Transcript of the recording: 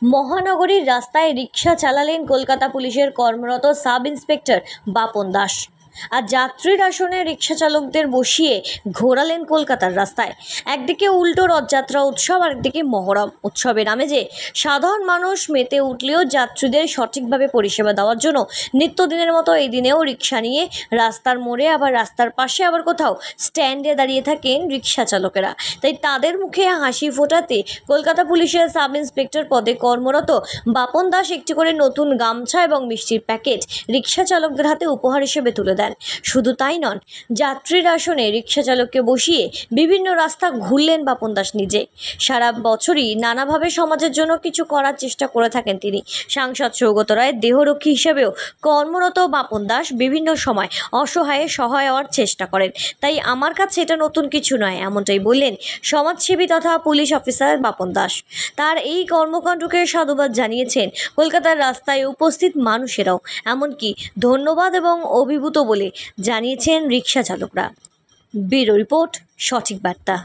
মহানগরীর রাস্তায় রিক্সা চালালেন কলকাতা পুলিশের কর্মরত সাব ইন্সপেক্টর বাপন দাস। আর যাত্রীর আসনে রিক্সা চালকদের বসিয়ে ঘোরালেন কলকাতার রাস্তায়। একদিকে উল্টো রথযাত্রা উৎসব, আরেকদিকে মহরম উৎসবের আমেজে সাধারণ মানুষ মেতে উঠলেও যাত্রীদের সঠিকভাবে পরিষেবা দেওয়ার জন্য নিত্যদিনের মতো এই দিনেও রিক্সা নিয়ে রাস্তার মোড়ে, আবার রাস্তার পাশে, আবার কোথাও স্ট্যান্ডে দাঁড়িয়ে থাকেন রিক্সা চালকেরা। তাই তাদের মুখে হাসি ফোটাতে কলকাতা পুলিশের সাব ইন্সপেক্টর পদে কর্মরত বাপন দাস একটি করে নতুন গামছা এবং মিষ্টির প্যাকেট রিক্সা চালকদের হাতে উপহার হিসেবে তুলে দেন। শুধু তাই নন, যাত্রীর আসনে রিক্সা চালককে বসিয়ে বিভিন্ন রাস্তা ঘুরলেন বাপন দাস নিজে। সারা বছরই নানাভাবে সমাজের জন্য কিছু করার চেষ্টা করে থাকেন তিনি। সাংসদ সৌগত রায়ের দেহরক্ষী হিসেবেও কর্মরত বাপন দাস বিভিন্ন সময় অসহায়ে সহায় হওয়ার চেষ্টা করেন। তাই আমার কাছে এটা নতুন কিছু নয়, এমনটাই বললেন সমাজসেবী তথা পুলিশ অফিসার বাপন দাস। তার এই কর্মকাণ্ডকে সাধুবাদ জানিয়েছেন কলকাতার রাস্তায় উপস্থিত মানুষেরাও, এমনকি ধন্যবাদ এবং অভিভূত বলে জানিয়েছেন রিক্সা চালকরা। ব্যুরো রিপোর্ট, সঠিক বার্তা।